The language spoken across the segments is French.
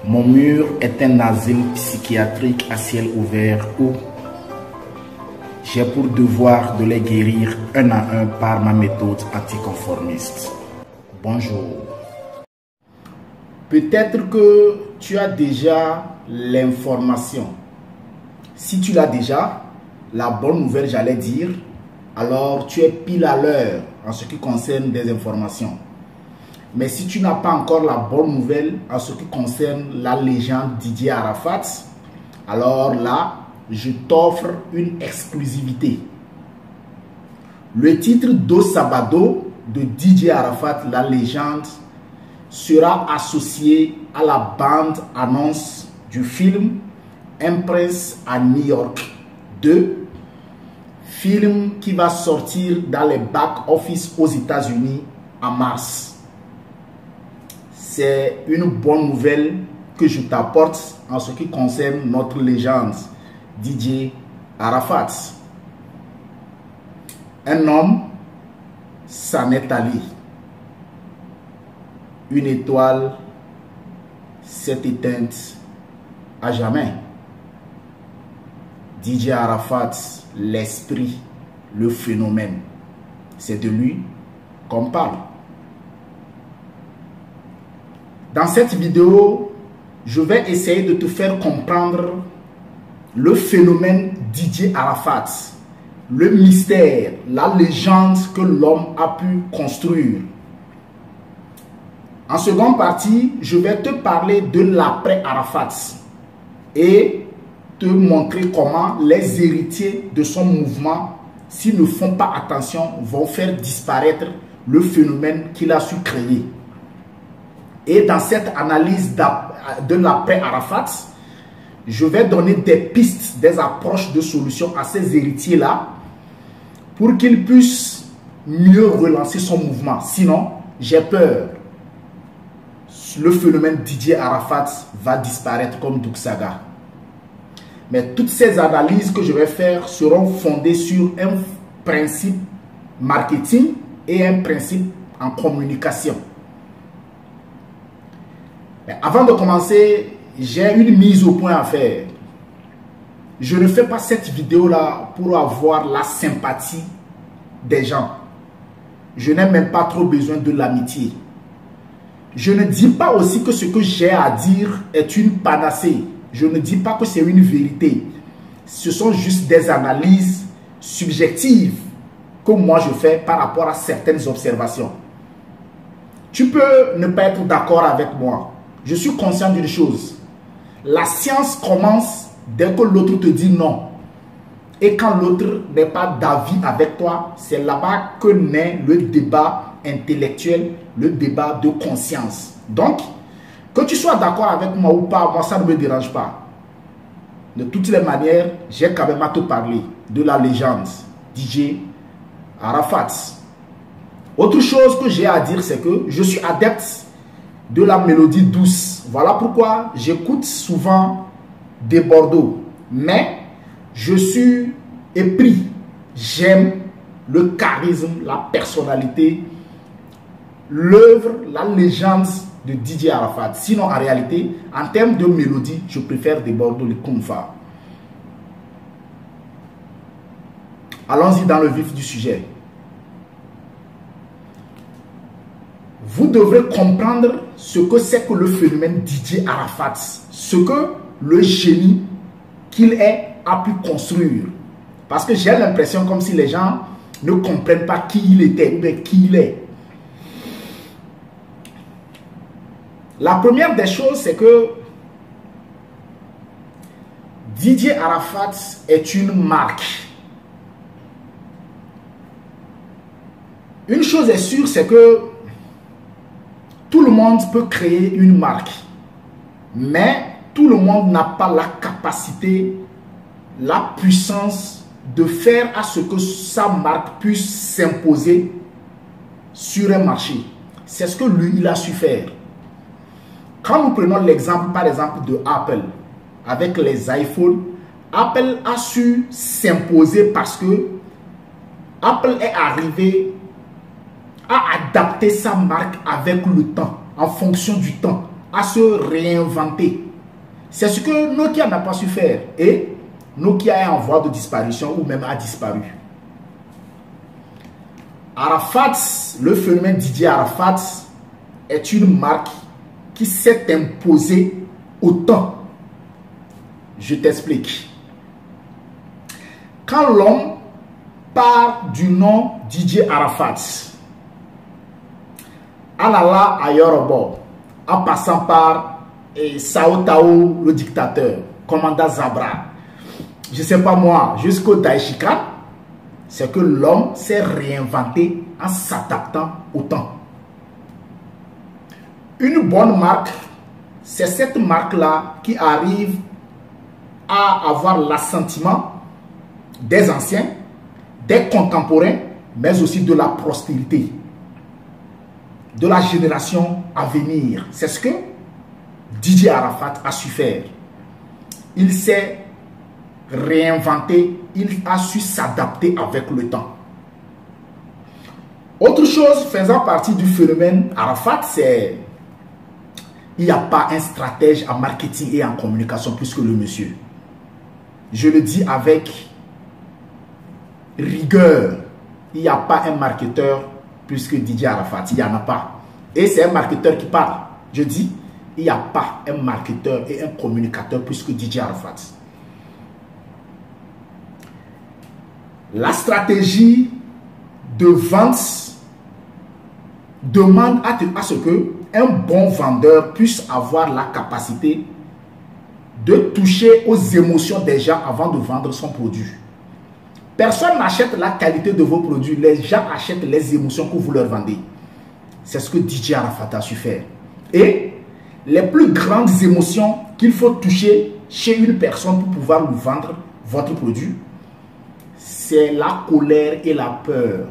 Mon mur est un asile psychiatrique à ciel ouvert où j'ai pour devoir de les guérir un à un par ma méthode anticonformiste. Bonjour. Peut-être que tu as déjà l'information. Si tu l'as déjà, la bonne nouvelle, j'allais dire, alors tu es pile à l'heure en ce qui concerne des informations. Mais si tu n'as pas encore la bonne nouvelle en ce qui concerne la légende Didier Arafat, alors là, je t'offre une exclusivité. Le titre d'O Sabado de Didier Arafat, la légende, sera associé à la bande-annonce du film Un prince à New York 2, film qui va sortir dans les back-office aux États-Unis en mars. C'est une bonne nouvelle que je t'apporte en ce qui concerne notre légende Didier Arafat. Un homme s'en est allé. Une étoile s'est éteinte à jamais. Didier Arafat, l'esprit, le phénomène. C'est de lui qu'on parle. Dans cette vidéo, je vais essayer de te faire comprendre le phénomène Didier Arafat, le mystère, la légende que l'homme a pu construire. En seconde partie, je vais te parler de l'après-Arafat et te montrer comment les héritiers de son mouvement, s'ils ne font pas attention, vont faire disparaître le phénomène qu'il a su créer. Et dans cette analyse de l'après-Arafat, je vais donner des pistes, des approches de solutions à ces héritiers-là pour qu'ils puissent mieux relancer son mouvement. Sinon, j'ai peur, le phénomène Didier Arafat va disparaître comme Douksaga. Mais toutes ces analyses que je vais faire seront fondées sur un principe marketing et un principe en communication. Mais avant de commencer, j'ai une mise au point à faire. Je ne fais pas cette vidéo-là pour avoir la sympathie des gens. Je n'ai même pas trop besoin de l'amitié. Je ne dis pas aussi que ce que j'ai à dire est une panacée. Je ne dis pas que c'est une vérité. Ce sont juste des analyses subjectives que moi je fais par rapport à certaines observations. Tu peux ne pas être d'accord avec moi. Je suis conscient d'une chose. La science commence dès que l'autre te dit non. Et quand l'autre n'est pas d'avis avec toi, c'est là-bas que naît le débat intellectuel, le débat de conscience. Donc, que tu sois d'accord avec moi ou pas, moi ça ne me dérange pas. De toutes les manières, j'ai quand même à te parler de la légende Didier Arafat. Autre chose que j'ai à dire, c'est que je suis adepte de la mélodie douce. Voilà pourquoi j'écoute souvent des Bordeaux. Mais je suis épris. J'aime le charisme, la personnalité, l'œuvre, la légende de Didier Arafat. Sinon, en réalité, en termes de mélodie, je préfère des Bordeaux, les Koumfa. Allons-y dans le vif du sujet. Vous devrez comprendre ce que c'est que le phénomène Didier Arafat, ce que le génie qu'il est a pu construire. Parce que j'ai l'impression comme si les gens ne comprennent pas qui il était, mais qui il est. La première des choses, c'est que Didier Arafat est une marque. Une chose est sûre, c'est que tout le monde peut créer une marque, mais tout le monde n'a pas la capacité, la puissance de faire à ce que sa marque puisse s'imposer sur un marché. C'est ce que lui, il a su faire. Quand nous prenons l'exemple, par exemple, de Apple, avec les iPhones, Apple a su s'imposer parce que Apple est arrivé à adapter sa marque avec le temps, en fonction du temps, à se réinventer. C'est ce que Nokia n'a pas su faire. Et Nokia est en voie de disparition ou même a disparu. Arafat, le phénomène Didier Arafat est une marque qui s'est imposée au temps. Je t'explique. Quand l'homme part du nom Didier Arafat, Alala Ayorobo, en passant par Sao Tao, le dictateur, commandant Zabra, je ne sais pas moi, jusqu'au Daishikan, c'est que l'homme s'est réinventé en s'adaptant au temps. Une bonne marque, c'est cette marque-là qui arrive à avoir l'assentiment des anciens, des contemporains, mais aussi de la prospérité, de la génération à venir. C'est ce que Didier Arafat a su faire. Il s'est réinventé, il a su s'adapter avec le temps. Autre chose faisant partie du phénomène Arafat, c'est il n'y a pas un stratège en marketing et en communication plus que le monsieur. Je le dis avec rigueur. Il n'y a pas un marketeur plus que Didier Arafat. Il n'y en a pas. Et c'est un marketeur qui parle. Je dis, il n'y a pas un marketeur et un communicateur plus que Didier Arafat. La stratégie de vente demande à ce que un bon vendeur puisse avoir la capacité de toucher aux émotions des gens avant de vendre son produit. Personne n'achète la qualité de vos produits, les gens achètent les émotions que vous leur vendez. C'est ce que Didier Arafat a su faire. Et les plus grandes émotions qu'il faut toucher chez une personne pour pouvoir lui vendre votre produit, c'est la colère et la peur.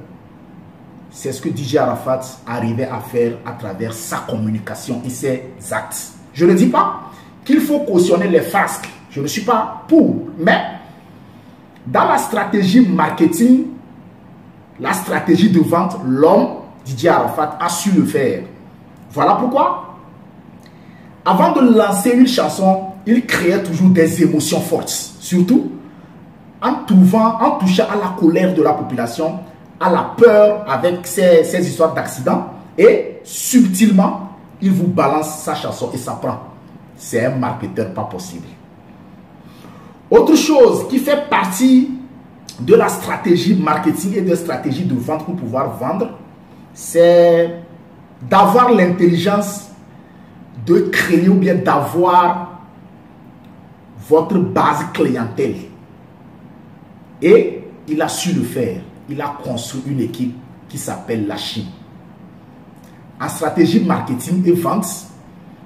C'est ce que Didier Arafat arrivait à faire à travers sa communication et ses actes. Je ne dis pas qu'il faut cautionner les frasques. Je ne suis pas pour. Mais dans la stratégie marketing, la stratégie de vente, l'homme, Didier Arafat, a su le faire. Voilà pourquoi, avant de lancer une chanson, il créait toujours des émotions fortes. Surtout en touchant à la colère de la population, à la peur avec ces histoires d'accidents. Et subtilement, il vous balance sa chanson et ça prend. C'est un marketeur pas possible. Autre chose qui fait partie de la stratégie marketing et de la stratégie de vente pour pouvoir vendre, c'est d'avoir l'intelligence de créer ou bien d'avoir votre base clientèle. Et il a su le faire. Il a construit une équipe qui s'appelle la Chine. En stratégie marketing et vente,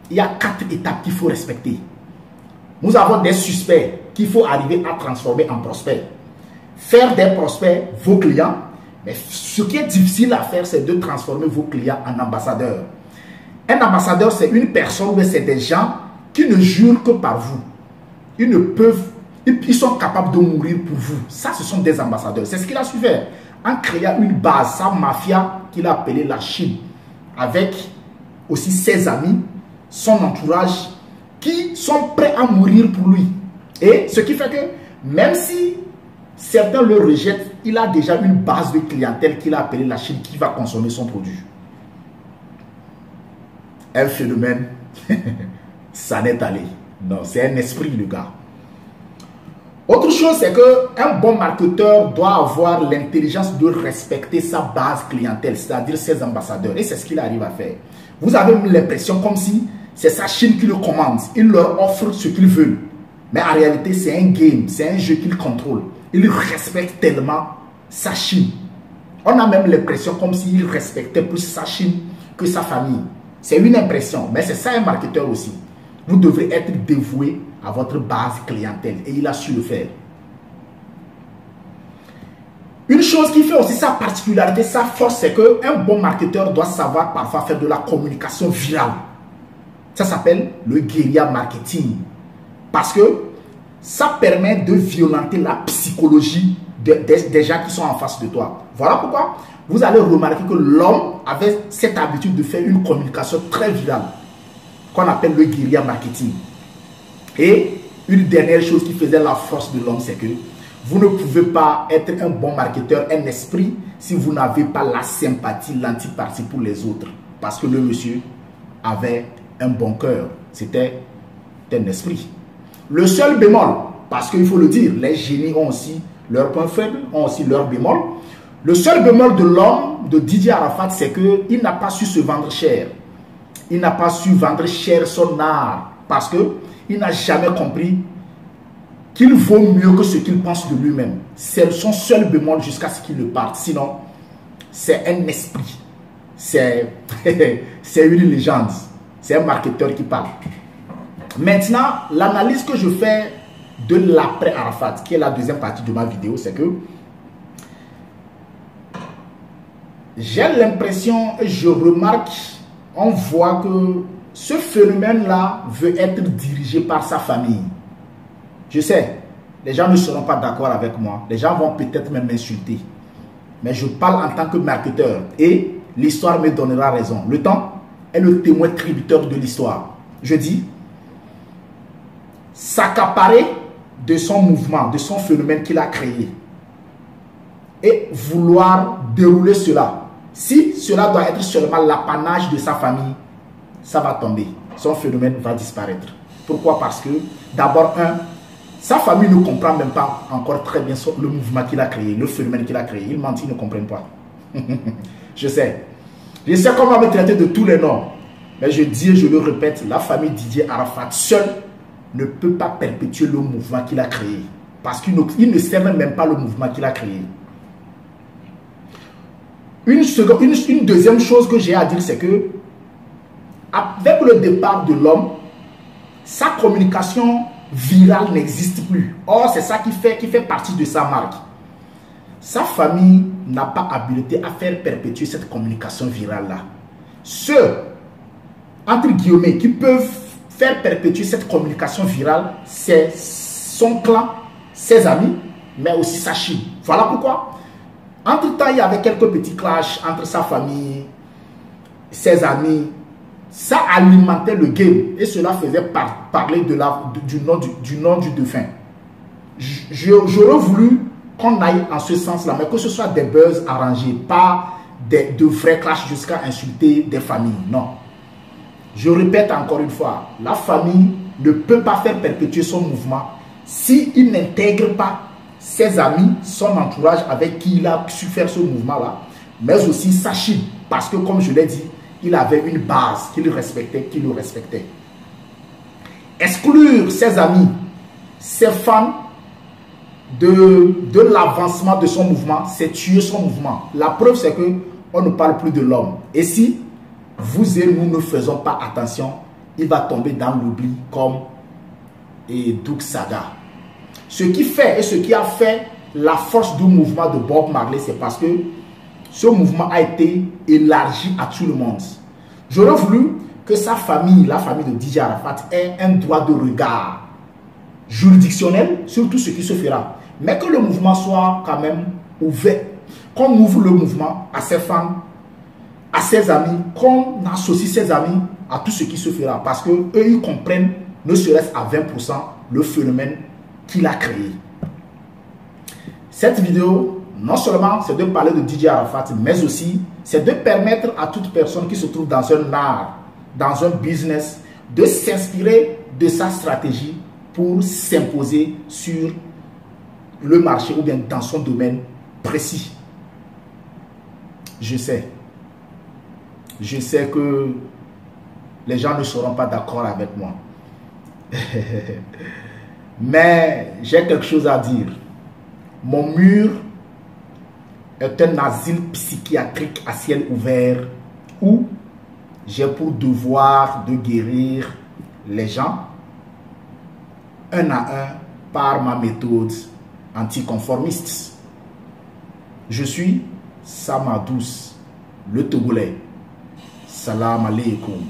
il y a 4 étapes qu'il faut respecter. Nous avons des suspects qu'il faut arriver à transformer en prospects. Faire des prospects vos clients. Mais ce qui est difficile à faire, c'est de transformer vos clients en ambassadeurs. Un ambassadeur, c'est une personne, mais c'est des gens qui ne jurent que par vous. Ils sont capables de mourir pour vous. Ça, ce sont des ambassadeurs. C'est ce qu'il a su faire. En créant une base, sa mafia qu'il a appelée la Chine, avec aussi ses amis, son entourage, qui sont prêts à mourir pour lui. Et ce qui fait que, même si certains le rejettent, il a déjà une base de clientèle qu'il a appelée la Chine qui va consommer son produit. Un phénomène, ça n'est allé. Non, c'est un esprit, le gars. Autre chose, c'est qu'un bon marketeur doit avoir l'intelligence de respecter sa base clientèle, c'est-à-dire ses ambassadeurs. Et c'est ce qu'il arrive à faire. Vous avez l'impression comme si c'est sa Chine qui le commande. Il leur offre ce qu'ils veulent. Mais en réalité, c'est un game, c'est un jeu qu'il contrôle. Il respecte tellement sa Chine. On a même l'impression comme s'il respectait plus sa Chine que sa famille. C'est une impression, mais c'est ça un marketeur aussi. Vous devrez être dévoué à votre base clientèle et il a su le faire. Une chose qui fait aussi sa particularité, sa force, c'est qu'un bon marketeur doit savoir parfois faire de la communication virale. Ça s'appelle le guérilla marketing. Parce que ça permet de violenter la psychologie des gens qui sont en face de toi. Voilà pourquoi vous allez remarquer que l'homme avait cette habitude de faire une communication très virale. qu'on appelle le guérilla marketing. Et une dernière chose qui faisait la force de l'homme, c'est que vous ne pouvez pas être un bon marketeur, un esprit, si vous n'avez pas la sympathie, l'antipathie pour les autres. Parce que le monsieur avait un bon cœur. C'était un esprit. Le seul bémol, parce qu'il faut le dire, les génies ont aussi leurs points faibles, ont aussi leurs bémols. Le seul bémol de l'homme, de Didier Arafat, c'est qu'il n'a pas su se vendre cher. Il n'a pas su vendre cher son art. Parce qu'il n'a jamais compris qu'il vaut mieux que ce qu'il pense de lui-même. C'est son seul bémol jusqu'à ce qu'il ne parte. Sinon, c'est un esprit. C'est une légende. C'est un marketeur qui parle. Maintenant, l'analyse que je fais de l'après Arafat, qui est la deuxième partie de ma vidéo, c'est que j'ai l'impression, je remarque, on voit que ce phénomène-là veut être dirigé par sa famille. Je sais, les gens ne seront pas d'accord avec moi. Les gens vont peut-être même m'insulter. Mais je parle en tant que marketeur et l'histoire me donnera raison. Le temps est le témoin tributaire de l'histoire. Je dis, s'accaparer de son mouvement, de son phénomène qu'il a créé et vouloir dérouler cela. Si cela doit être seulement l'apanage de sa famille, ça va tomber. Son phénomène va disparaître. Pourquoi? Parce que d'abord, sa famille ne comprend même pas encore très bien le mouvement qu'il a créé, le phénomène qu'il a créé. Ils mentent, ils ne comprennent pas. Je sais. Je sais qu'on va me traiter de tous les noms. Mais je dis et je le répète, la famille Didier Arafat seule ne peut pas perpétuer le mouvement qu'il a créé. Parce qu'il ne sait même pas le mouvement qu'il a créé. Une deuxième chose que j'ai à dire, c'est que avec le départ de l'homme, sa communication virale n'existe plus. Or, c'est ça qui fait partie de sa marque. Sa famille n'a pas habilité à faire perpétuer cette communication virale-là. Ceux, entre guillemets, qui peuvent faire perpétuer cette communication virale, c'est son clan, ses amis, mais aussi sa Chine. Voilà pourquoi. Entre-temps, il y avait quelques petits clashs entre sa famille, ses amis. Ça alimentait le game et cela faisait parler du nom du défunt. J'aurais voulu qu'on aille en ce sens-là, mais que ce soit des buzz arrangés, pas de vrais clashs jusqu'à insulter des familles. Non. Je répète encore une fois, la famille ne peut pas faire perpétuer son mouvement s'il n'intègre pas ses amis, son entourage avec qui il a su faire ce mouvement-là, mais aussi sa Chine. Parce que, comme je l'ai dit, il avait une base qu'il respectait, qui le respectait. Exclure ses amis, ses fans de l'avancement de son mouvement, c'est tuer son mouvement. La preuve, c'est qu'on ne parle plus de l'homme. Et si vous et nous ne faisons pas attention, il va tomber dans l'oubli comme Doug Saga. Ce qui fait et ce qui a fait la force du mouvement de Bob Marley, c'est parce que ce mouvement a été élargi à tout le monde. J'aurais voulu que sa famille, la famille de Didier Arafat, ait un droit de regard juridictionnel sur tout ce qui se fera. Mais que le mouvement soit quand même ouvert. Qu'on ouvre le mouvement à ses fans, à ses amis, qu'on associe ses amis à tout ce qui se fera. Parce qu'eux, ils comprennent, ne serait-ce à 20%, le phénomène qu'il a créé. Cette vidéo, non seulement c'est de parler de Didier Arafat, mais aussi c'est de permettre à toute personne qui se trouve dans un art, dans un business, de s'inspirer de sa stratégie pour s'imposer sur le marché ou bien dans son domaine précis. Je sais que les gens ne seront pas d'accord avec moi. Mais j'ai quelque chose à dire. Mon mur est un asile psychiatrique à ciel ouvert où j'ai pour devoir de guérir les gens un à un par ma méthode anticonformiste. Je suis Samadous, le Togolais. Salam alaikum.